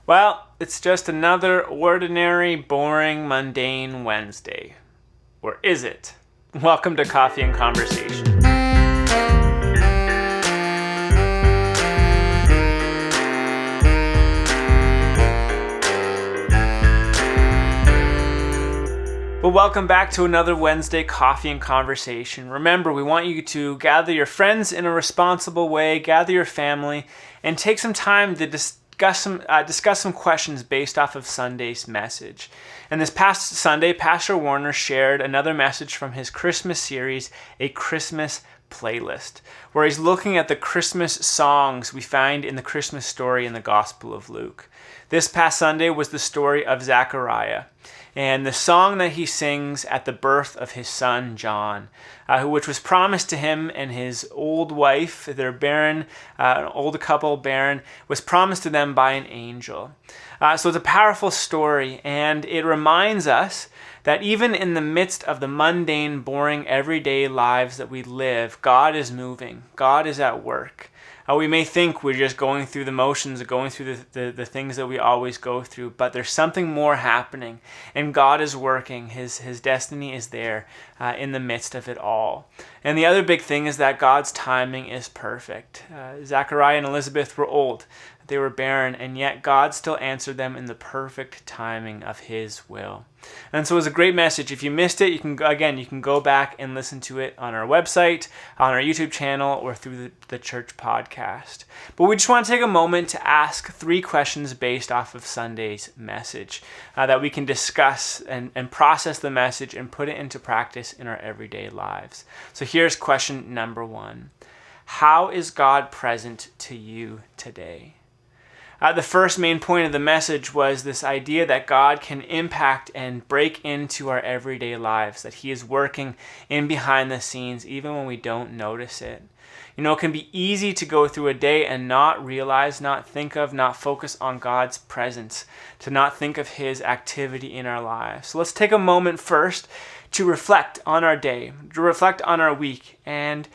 Well, it's just another ordinary, boring, mundane Wednesday. Or is it? Welcome to Coffee and Conversation. Well, welcome back to another Wednesday Coffee and Conversation. Remember, we want you to gather your friends in a responsible way, gather your family, and take some time to discuss some questions based off of Sunday's message. And this past Sunday, Pastor Warner shared another message from his Christmas series, A Christmas Playlist, where he's looking at the Christmas songs we find in the Christmas story in the Gospel of Luke. This past Sunday was the story of Zechariah, and the song that he sings at the birth of his son John, which was promised to him and his old wife, their barren, an old couple, barren, was promised to them by an angel. So it's a powerful story, and it reminds us that even in the midst of the mundane, boring, everyday lives that we live, God is moving. God is at work. We may think we're just going through the motions, going through the things that we always go through, but there's something more happening, and God is working. His destiny is there in the midst of it all. And the other big thing is that God's timing is perfect. Zechariah and Elizabeth were old. They were barren, and yet God still answered them in the perfect timing of His will. And so it was a great message. If you missed it, you can go back and listen to it on our website, on our YouTube channel, or through the church podcast. But we just want to take a moment to ask 3 questions based off of Sunday's message that we can discuss and process the message and put it into practice in our everyday lives. So here's question number 1. How is God present to you today? The first main point of the message was this idea that God can impact and break into our everyday lives, that He is working in behind the scenes even when we don't notice it. You know, it can be easy to go through a day and not realize, not think of, not focus on God's presence, to not think of His activity in our lives. So let's take a moment first to reflect on our day, to reflect on our week, and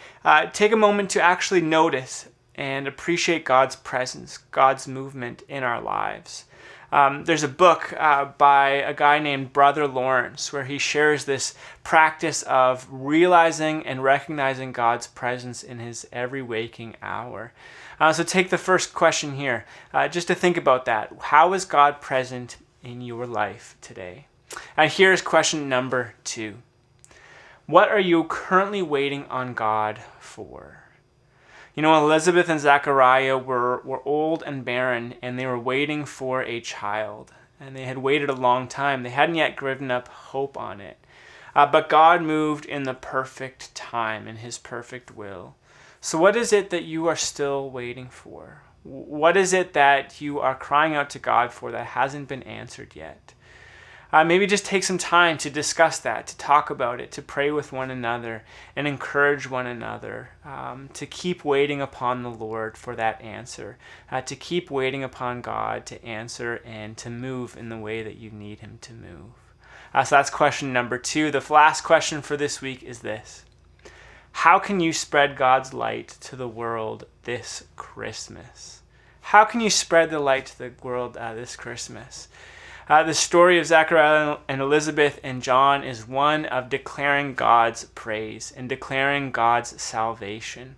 take a moment to actually notice and appreciate God's presence, God's movement in our lives. There's a book by a guy named Brother Lawrence where he shares this practice of realizing and recognizing God's presence in his every waking hour. So take the first question here, just to think about that. How is God present in your life today? And here's question number 2. What are you currently waiting on God for? You know, Elizabeth and Zechariah were old and barren, and they were waiting for a child. And they had waited a long time. They hadn't yet given up hope on it. But God moved in the perfect time, in His perfect will. So what is it that you are still waiting for? What is it that you are crying out to God for that hasn't been answered yet? Maybe just take some time to discuss that, to talk about it, to pray with one another and encourage one another, to keep waiting upon the Lord for that answer, to keep waiting upon God to answer and to move in the way that you need Him to move. So that's question number 2. The last question for this week is this. How can you spread God's light to the world this Christmas? How can you spread the light to the world this Christmas? The story of Zechariah and Elizabeth and John is one of declaring God's praise and declaring God's salvation.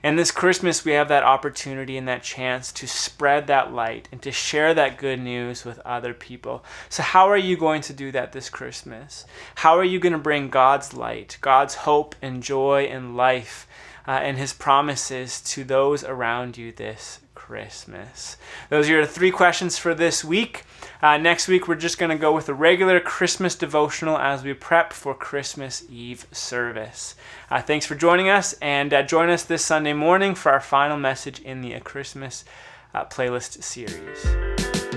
And this Christmas, we have that opportunity and that chance to spread that light and to share that good news with other people. So how are you going to do that this Christmas? How are you going to bring God's light, God's hope and joy and life and His promises to those around you this Christmas? Those are your 3 questions for this week. Next week, we're just going to go with a regular Christmas devotional as we prep for Christmas Eve service. Thanks for joining us, and join us this Sunday morning for our final message in the Christmas playlist series.